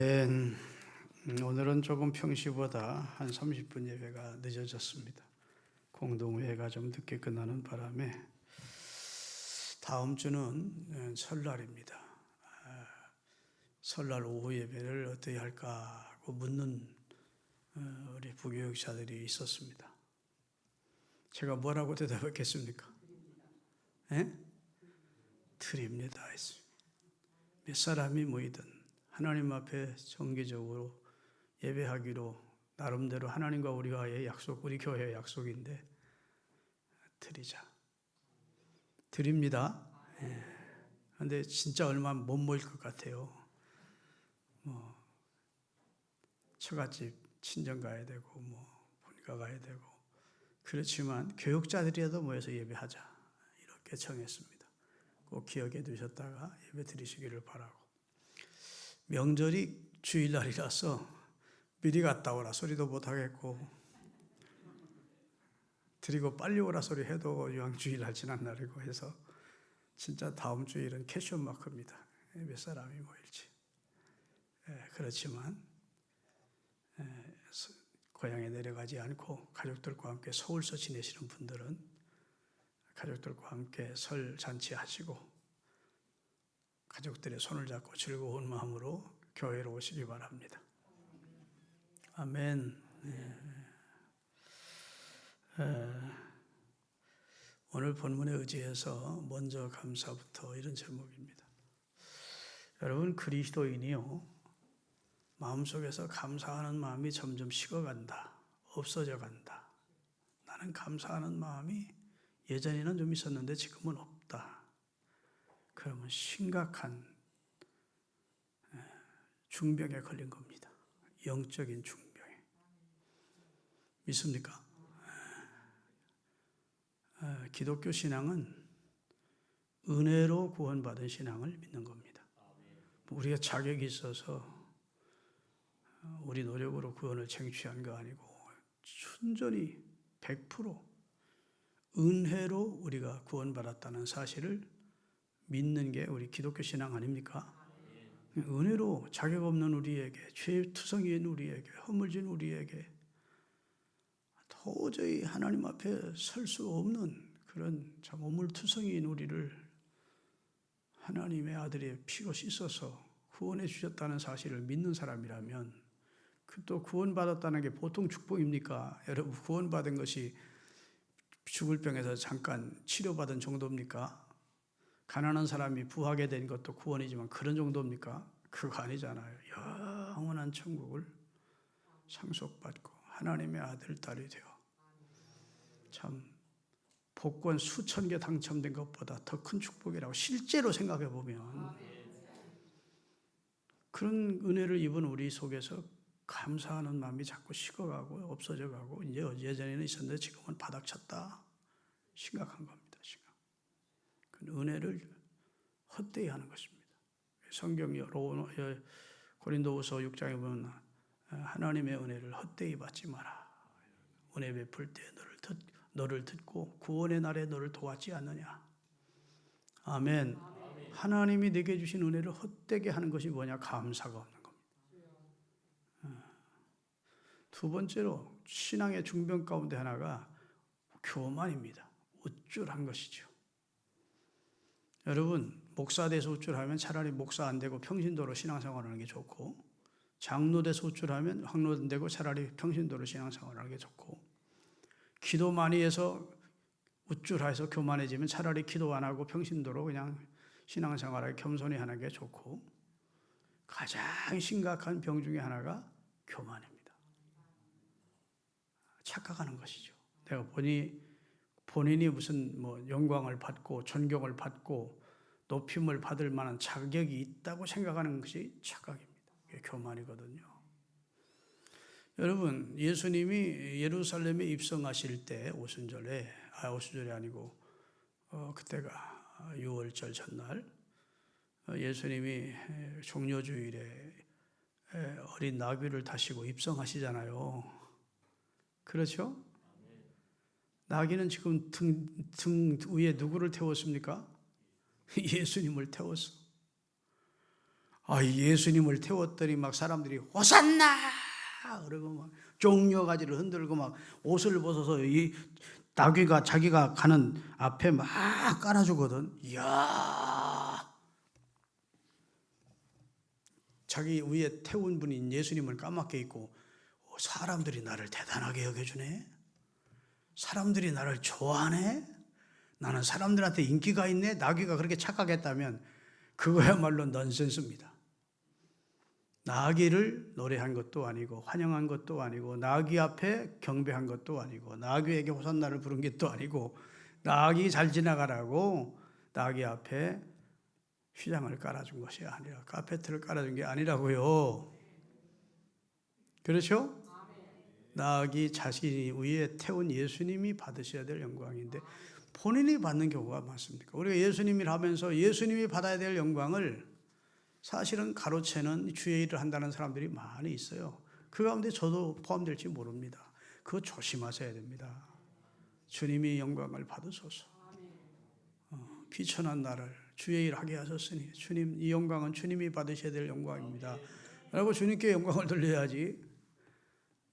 오늘은 조금 평시보다 한 30분 예배가 늦어졌습니다. 공동회가 좀 늦게 끝나는 바람에 다음 주는 설날입니다. 설날 오후 예배를 어떻게 할까 하고 묻는 우리 부교육자들이 있었습니다. 제가 뭐라고 대답했겠습니까? 드립니다. 몇 사람이 모이든 하나님 앞에 정기적으로 예배하기로 나름대로 하나님과 우리와의 약속, 우리 교회의 약속인데 드리자. 드립니다. 그런데 진짜 얼마 못 모일 것 같아요. 처갓집 친정 가야 되고 본가 가야 되고 그렇지만 교육자들이라도 모여서 예배하자 이렇게 정했습니다. 꼭 기억해 두셨다가 예배 드리시기를 바라고. 명절이 주일날이라서 미리 갔다 오라 소리도 못하겠고 드리고 빨리 오라 소리 해도 이왕 주일날 지난 날이고 해서 진짜 다음 주일은 캐션 마크입니다. 몇 사람이 모일지. 그렇지만 고향에 내려가지 않고 가족들과 함께 서울서 지내시는 분들은 가족들과 함께 설 잔치하시고 가족들의 손을 잡고 즐거운 마음으로 교회로 오시기 바랍니다. 아멘. 오늘 본문에 의지해서 먼저 감사부터 이런 제목입니다. 여러분, 그리스도인이요 마음속에서 감사하는 마음이 점점 식어간다, 없어져 간다. 나는 감사하는 마음이 예전에는 좀 있었는데 지금은 없다. 그러면 심각한 중병에 걸린 겁니다. 영적인 중병에. 믿습니까? 기독교 신앙은 은혜로 구원받은 신앙을 믿는 겁니다. 우리가 자격이 있어서 우리 노력으로 구원을 쟁취한 거 아니고 순전히 100% 은혜로 우리가 구원받았다는 사실을 믿는 게 우리 기독교 신앙 아닙니까? 은혜로 자격 없는 우리에게, 죄투성이인 우리에게, 허물진 우리에게 도저히 하나님 앞에 설 수 없는 그런 참 오물투성이인 우리를 하나님의 아들의 피로 씻어서 구원해 주셨다는 사실을 믿는 사람이라면 또 구원받았다는 게 보통 축복입니까? 여러분, 구원받은 것이 죽을 병에서 잠깐 치료받은 정도입니까? 가난한 사람이 부하게 된 것도 구원이지만 그런 정도입니까? 그거 아니잖아요. 영원한 천국을 상속받고 하나님의 아들, 딸이 되어 참 복권 수천 개 당첨된 것보다 더 큰 축복이라고 실제로 생각해 보면 그런 은혜를 입은 우리 속에서 감사하는 마음이 자꾸 식어가고 없어져가고 이제 예전에는 있었는데 지금은 바닥쳤다. 심각한 겁니다. 그 은혜를 헛되이 하는 것입니다. 성경 고린도후서 6장에 보면 하나님의 은혜를 헛되이 받지 마라. 은혜 베풀 때 너를 듣고 구원의 날에 너를 도왔지 않느냐. 아멘. 하나님이 내게 주신 은혜를 헛되게 하는 것이 뭐냐? 감사가 없는 겁니다. 두 번째로 신앙의 중병 가운데 하나가 교만입니다. 우쭐한 것이죠. 여러분, 목사 돼서 우쭐하면 차라리 목사 안 되고 평신도로 신앙생활하는 게 좋고, 장로 돼서 우쭐하면 장로 안 되고 차라리 평신도로 신앙생활하는 게 좋고, 기도 많이 해서 우쭐해서 교만해지면 차라리 기도 안 하고 평신도로 그냥 신앙생활하게 겸손히 하는 게 좋고, 가장 심각한 병 중에 하나가 교만입니다. 착각하는 것이죠. 내가 본인이 무슨 영광을 받고 존경을 받고 높임을 받을 만한 자격이 있다고 생각하는 것이 착각입니다. 그게 교만이거든요. 여러분, 예수님이 예루살렘에 입성하실 때 오순절이 아니고 그때가 6월절 전날 예수님이 종려주일에 어린 나귀를 타시고 입성하시잖아요. 그렇죠? 나귀는 지금 등 위에 누구를 태웠습니까? 예수님을 태웠어. 예수님을 태웠더니 막 사람들이 호산나 그러고 막 종려가지를 흔들고 막 옷을 벗어서 이 나귀가 자기가 가는 앞에 막 깔아주거든. 이야, 자기 위에 태운 분인 예수님을 까맣게 잊고 사람들이 나를 대단하게 여겨주네. 사람들이 나를 좋아하네. 나는 사람들한테 인기가 있네. 나귀가 그렇게 착각했다면 그거야말로 넌센스입니다. 나귀를 노래한 것도 아니고 환영한 것도 아니고 나귀 앞에 경배한 것도 아니고 나귀에게 호산나를 부른 것도 아니고 나귀 잘 지나가라고 나귀 앞에 휘장을 깔아준 것이 아니라 카페트를 깔아준 게 아니라고요. 그렇죠? 나귀 자신이 위에 태운 예수님이 받으셔야 될 영광인데 본인이 받는 경우가 많습니까? 우리가 예수님을 하면서 예수님이 받아야 될 영광을 사실은 가로채는 주의 일을 한다는 사람들이 많이 있어요. 그 가운데 저도 포함될지 모릅니다. 그거 조심하셔야 됩니다. 주님이 영광을 받으소서. 귀천한 나를 주의 일 하게 하셨으니 주님, 이 영광은 주님이 받으셔야 될 영광입니다 라고 주님께 영광을 돌려야지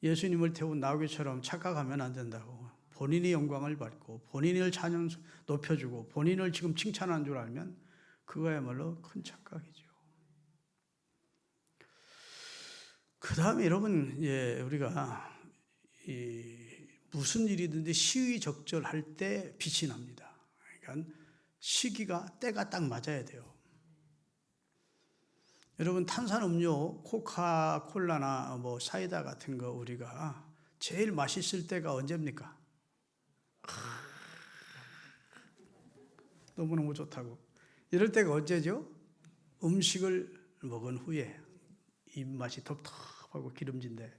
예수님을 태운 나귀처럼 착각하면 안 된다고. 본인이 영광을 받고 본인을 찬양 높여주고 본인을 지금 칭찬하는 줄 알면 그거야말로 큰 착각이죠. 그 다음에 여러분, 우리가 무슨 일이든지 시의적절할 때 빛이 납니다. 그러니까 시기가 때가 딱 맞아야 돼요. 여러분, 탄산음료, 코카콜라나 뭐 사이다 같은 거 우리가 제일 맛있을 때가 언제입니까? 너무너무 좋다고. 이럴 때가 언제죠? 음식을 먹은 후에 입맛이 텁텁하고 기름진데,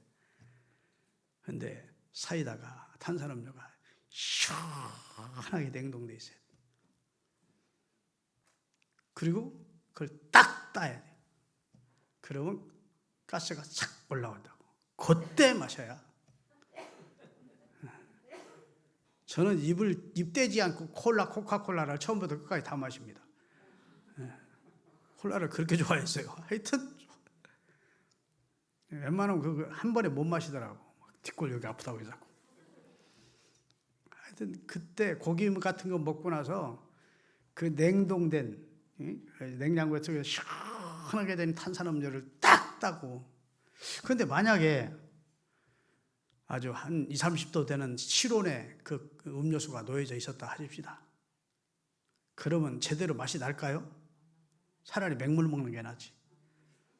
근데 사이다가 탄산음료가 시원하게 냉동돼 있어요. 그리고 그걸 딱 따야 돼요. 그러면 가스가 싹 올라온다고. 그때 마셔야. 저는 입 대지 않고 코카콜라를 처음부터 끝까지 다 마십니다. 콜라를 그렇게 좋아했어요. 하여튼 웬만하면 그거 한 번에 못 마시더라고. 뒷골 여기 아프다고 해서. 하여튼 그때 고기 같은 거 먹고 나서 그 냉동된 냉장고에 들어서 시원하게 된 탄산음료를 딱 따고. 그런데 만약에 아주 한 20, 30도 되는 실온에 그 음료수가 놓여져 있었다 하십시다. 그러면 제대로 맛이 날까요? 차라리 맹물 먹는 게 낫지.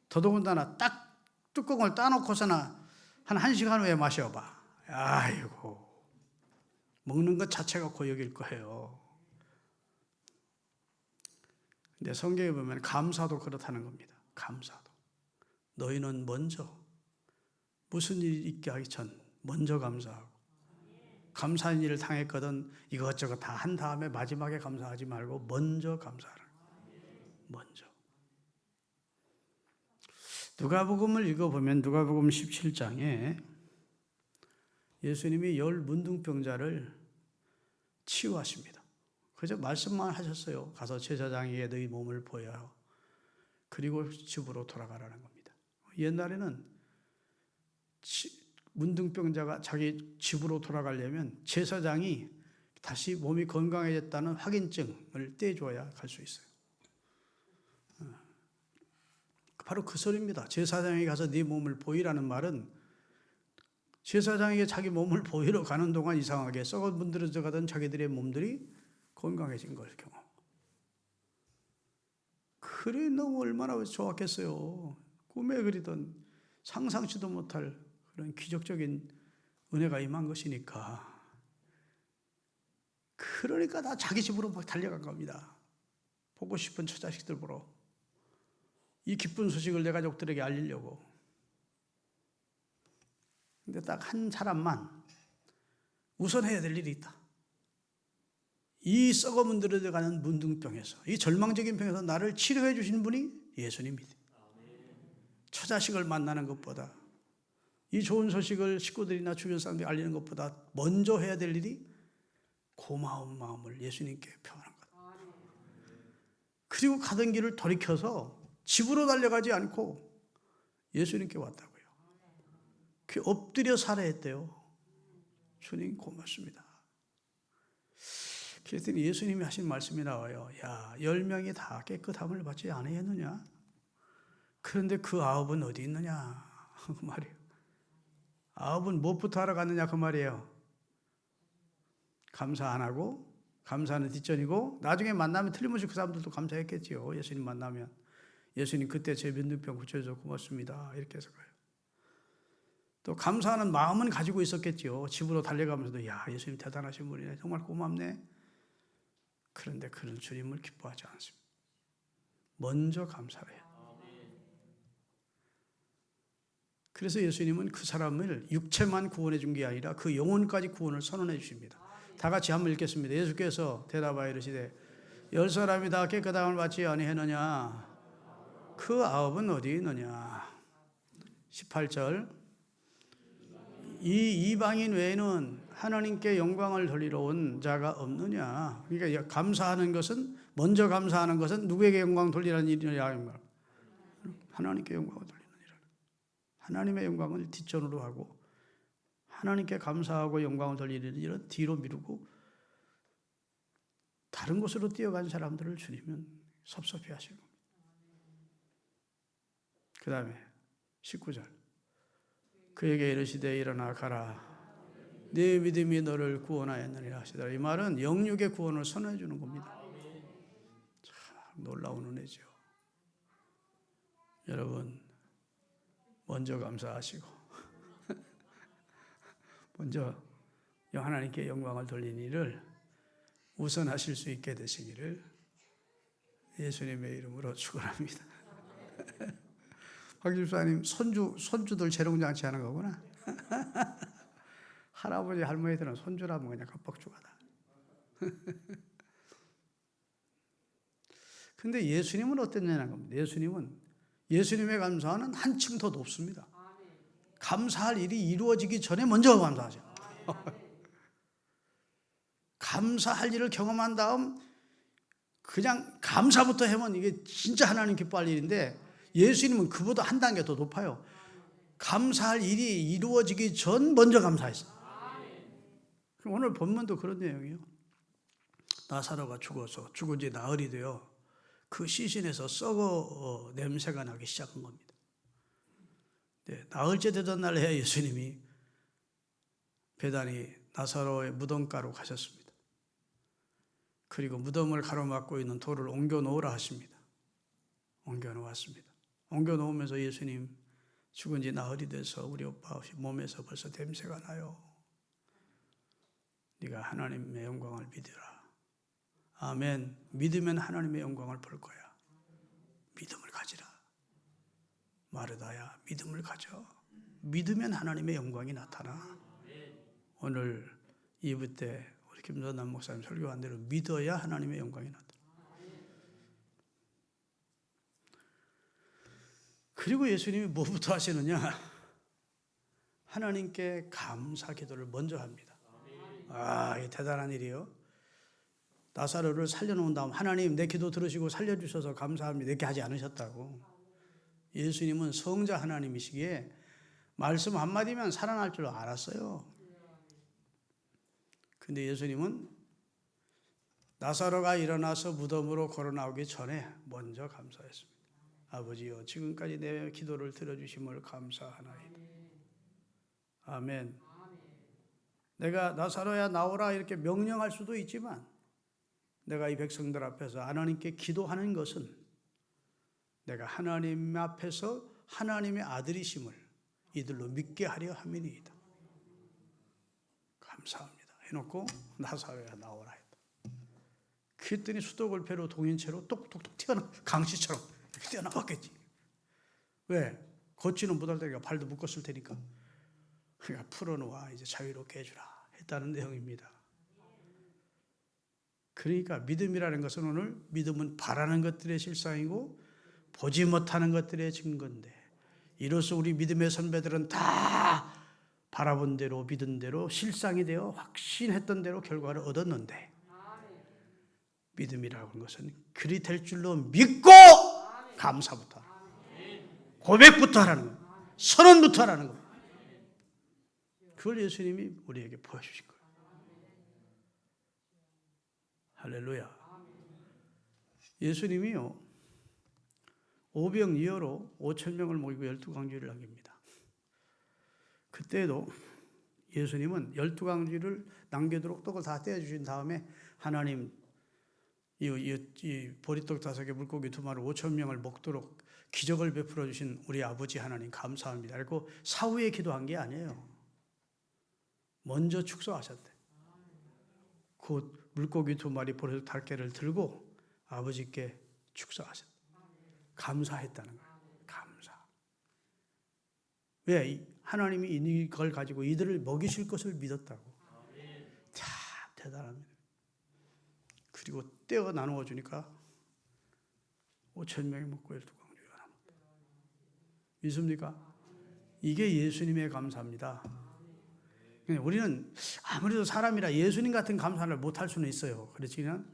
더더군다나 딱 뚜껑을 따놓고서나 한 1시간 후에 마셔봐. 아이고, 먹는 것 자체가 고역일 거예요. 근데 성경에 보면 감사도 그렇다는 겁니다. 감사도. 너희는 먼저 무슨 일이 있게 하기 전 먼저 감사하고, 감사한 일을 당했거든 이것저것 다 한 다음에 마지막에 감사하지 말고 먼저 감사하라. 먼저. 누가복음을 읽어보면 누가복음 17장에 예수님이 10 문둥병자를 치유하십니다. 그저 말씀만 하셨어요. 가서 제사장에게 너희 몸을 보여요. 그리고 집으로 돌아가라는 겁니다. 옛날에는 문둥병자가 자기 집으로 돌아가려면 제사장이 다시 몸이 건강해졌다는 확인증을 떼줘야 갈 수 있어요. 바로 그 소리입니다. 제사장에게 가서 네 몸을 보이라는 말은 제사장에게 자기 몸을 보이러 가는 동안 이상하게 썩어 문드러져 가던 자기들의 몸들이 건강해진 걸 경험. 그래 너무 얼마나 좋았겠어요. 꿈에 그리던 상상치도 못할 그런 기적적인 은혜가 임한 것이니까. 그러니까 다 자기 집으로 막 달려간 겁니다. 보고 싶은 처자식들 보러. 이 기쁜 소식을 내 가족들에게 알리려고. 근데 딱 한 사람만 우선 해야 될 일이 있다. 이 썩어 문드러져가는 문둥병에서, 이 절망적인 병에서 나를 치료해 주신 분이 예수님이다. 처자식을 만나는 것보다, 이 좋은 소식을 식구들이나 주변 사람들이 알리는 것보다 먼저 해야 될 일이 고마운 마음을 예수님께 표하는 것. 그리고 가던 길을 돌이켜서 집으로 달려가지 않고 예수님께 왔다고요. 그 엎드려 살아했대요. 주님 고맙습니다. 그랬더니 예수님이 하신 말씀이 나와요. 야, 10명이 다 깨끗함을 받지 아니했느냐? 그런데 그 9은 어디 있느냐? 그 말이에요. 9은 무엇부터 하러 갔느냐? 그 말이에요. 감사 안 하고, 감사하는 뒷전이고, 나중에 만나면 틀림없이 그 사람들도 감사했겠지요. 예수님 만나면. 예수님 그때 제 면도병 고쳐줘서 고맙습니다. 이렇게 해서 가요. 또 감사하는 마음은 가지고 있었겠지요. 집으로 달려가면서도 야, 예수님 대단하신 분이네. 정말 고맙네. 그런데 그런 주님을 기뻐하지 않습니다. 먼저 감사를 해요. 그래서 예수님은 그 사람을 육체만 구원해 준 게 아니라 그 영혼까지 구원을 선언해 주십니다. 다 같이 한번 읽겠습니다. 예수께서 대답하여 이르시되 10사람이 다 깨끗함을 받지 아니했느냐? 그 9은 어디 있느냐? 18절 이 이방인 외에는 하나님께 영광을 돌리러 온 자가 없느냐? 그러니까 감사하는 것은 먼저 감사하는 것은 누구에게 영광 돌리라는 일이냐? 하나님께 영광을 돌리는 일. 하나님의 영광을 뒷전으로 하고 하나님께 감사하고 영광을 돌리는 일은 뒤로 미루고 다른 곳으로 뛰어간 사람들을 주님은 섭섭해 하시는 겁니다. 그 다음에 19절 그에게 이르시되 일어나 가라 네 믿음이 너를 구원하였느니라 하시더라. 이 말은 영육의 구원을 선언해 주는 겁니다. 참 놀라운 은혜죠. 여러분 먼저 감사하시고 먼저 하나님께 영광을 돌리는 일을 우선하실 수 있게 되시기를 예수님의 이름으로 축원합니다. 박 집사님 손주들 재롱잔치 하는 거구나. 할아버지 할머니들은 손주라면 그냥 겁박죽하다. 근데 예수님은 어땠냐는 겁니다. 예수님의 감사는 한층 더 높습니다. 감사할 일이 이루어지기 전에 먼저 감사하죠. 감사할 일을 경험한 다음 그냥 감사부터 하면 이게 진짜 하나님 기뻐할 일인데 예수님은 그보다 한 단계 더 높아요. 감사할 일이 이루어지기 전 먼저 감사했어요. 오늘 본문도 그런 내용이에요. 나사로가 죽어서 죽은 지 나흘이 되어 그 시신에서 썩어 냄새가 나기 시작한 겁니다. 네, 나흘째 되던 날 해야 예수님이 베다니 나사로의 무덤가로 가셨습니다. 그리고 무덤을 가로막고 있는 돌을 옮겨 놓으라 하십니다. 옮겨 놓았습니다. 옮겨 놓으면서 예수님 죽은 지 나흘이 돼서 우리 오빠 몸에서 벌써 냄새가 나요. 네가 하나님의 영광을 믿으라. 아멘. 믿으면 하나님의 영광을 볼 거야. 믿음을 가지라. 마르다야 믿음을 가져. 믿으면 하나님의 영광이 나타나. 오늘 2부 때 우리 김선남 목사님 설교한 대로 믿어야 하나님의 영광이 나타나. 그리고 예수님이 뭐부터 하시느냐? 하나님께 감사 기도를 먼저 합니다. 아, 이게 대단한 일이에요. 나사로를 살려놓은 다음 하나님 내 기도 들으시고 살려주셔서 감사합니다 이렇게 하지 않으셨다고. 예수님은 성자 하나님이시기에 말씀 한마디면 살아날 줄 알았어요. 근데 예수님은 나사로가 일어나서 무덤으로 걸어 나오기 전에 먼저 감사했습니다. 아버지여 지금까지 내 기도를 들어주심을 감사하나이다. 아멘. 내가 나사로야 나오라 이렇게 명령할 수도 있지만 내가 이 백성들 앞에서 하나님께 기도하는 것은 내가 하나님 앞에서 하나님의 아들이심을 이들로 믿게 하려 함이니이다. 감사합니다. 해놓고 나사로야 나오라 했다. 그랬더니 수도골패로 동인체로 똑똑똑 튀어나와 강시처럼 이렇게 뛰어나왔겠지. 왜? 걷지는 못할 테니까 발도 묶었을 테니까. 그러니까 풀어놓아 이제 자유롭게 해주라 했다는 내용입니다. 그러니까 믿음이라는 것은 오늘 믿음은 바라는 것들의 실상이고 보지 못하는 것들의 증거인데 이로써 우리 믿음의 선배들은 다 바라본 대로 믿은 대로 실상이 되어 확신했던 대로 결과를 얻었는데 믿음이라고 하는 것은 그리 될 줄로 믿고 감사부터. 고백부터 하라는 거예요. 선언부터 하라는 거예요. 그걸 예수님이 우리에게 보여주신 거예요. 할렐루야. 예수님이요, 오병이어로 5,000명을 모이고 12강주일을 남깁니다. 그때도 예수님은 12강주일을 남기도록 떡을 다 떼어주신 다음에 하나님, 이 보리떡 5개, 물고기 2마리 5,000명을 먹도록 기적을 베풀어 주신 우리 아버지 하나님 감사합니다. 그리고 사후에 기도한 게 아니에요. 먼저 축소하셨대. 곧 물고기 2마리, 보리떡 5개를 들고 아버지께 축소하셨대. 감사했다는 거예요. 감사. 왜? 하나님이 이걸 가지고 이들을 먹이실 것을 믿었다고. 참 대단합니다. 그리고 떼어 나누어 주니까 5,000명이 먹고 12강주가 남았다. 믿습니까? 이게 예수님의 감사입니다. 우리는 아무래도 사람이라 예수님 같은 감사를 못할 수는 있어요. 그렇지만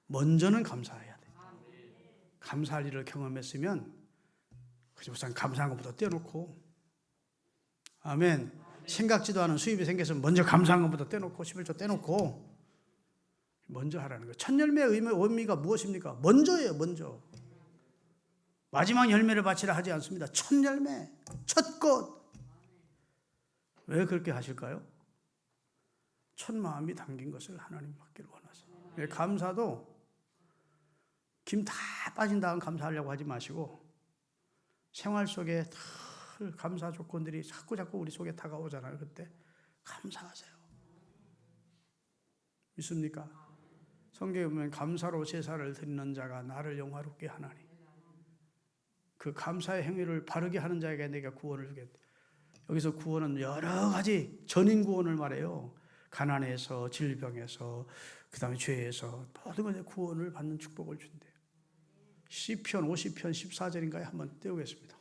먼저는 감사해야 돼. 감사할 일을 경험했으면 그저 우선 감사한 것부터 떼어놓고, 아멘. 생각지도 않은 수입이 생겨서 먼저 감사한 것부터 떼놓고 11조 떼놓고 먼저 하라는 거예요. 첫 열매의 의미가 무엇입니까? 먼저예요. 먼저. 마지막 열매를 바치라 하지 않습니다. 첫 열매, 첫 것. 왜 그렇게 하실까요? 첫 마음이 담긴 것을 하나님 받기를 원하세요. 감사도 김 다 빠진 다음 감사하려고 하지 마시고, 생활 속에 늘 감사 조건들이 자꾸 우리 속에 다가오잖아요. 그때 감사하세요. 믿습니까? 성경에 보면 감사로 제사를 드리는 자가 나를 영화롭게 하나니, 그 감사의 행위를 바르게 하는 자에게 내가 구원을 주겠다. 여기서 구원은 여러 가지 전인 구원을 말해요. 가난에서, 질병에서, 그 다음에 죄에서 모든 것에 구원을 받는 축복을 준대요. 시편 50편 14절인가에 한번 띄우겠습니다.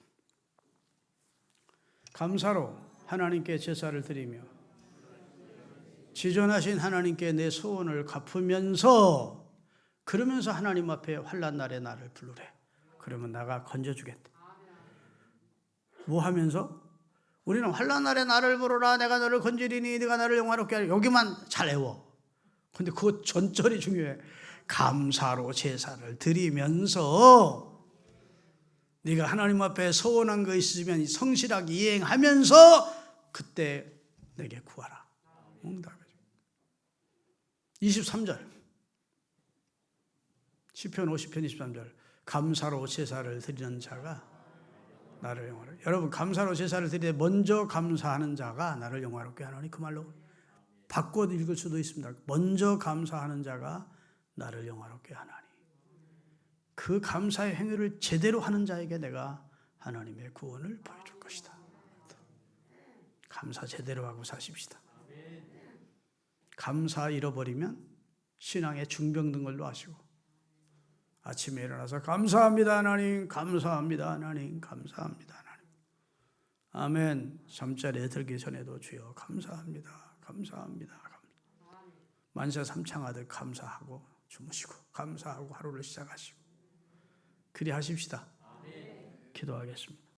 감사로 하나님께 제사를 드리며 지존하신 하나님께 내 소원을 갚으면서, 그러면서 하나님 앞에 환난 날에 나를 부르래. 그러면 나가 건져주겠다. 뭐 하면서? 우리는 환난 날에 나를 부르라, 내가 너를 건지리니 네가 나를 영화롭게 하리. 여기만 잘 외워. 근데 그거 전절이 중요해. 감사로 제사를 드리면서, 네가 하나님 앞에 서원한 거 있으면 성실하게 이행하면서 그때 내게 구하라. 응답이죠. 23절. 시편 50편 23절. 감사로 제사를 드리는 자가 나를 영화롭게. 여러분, 감사로 제사를 드리되 먼저 감사하는 자가 나를 영화롭게 하노니, 그 말로 바꿔 읽을 수도 있습니다. 먼저 감사하는 자가 나를 영화롭게 하나니, 그 감사의 행위를 제대로 하는 자에게 내가 하나님의 구원을 보여줄 것이다. 감사 제대로 하고 사십시다. 감사 잃어버리면 신앙의 중병 걸로 하시고, 아침에 일어나서 감사합니다 하나님, 감사합니다 하나님, 감사합니다 하나님. 아멘. 잠자리에 들기 전에도 주여 감사합니다, 감사합니다. 만세 삼창하듯 감사하고 주무시고 감사하고 하루를 시작하시고 그리 하십시다. 기도하겠습니다.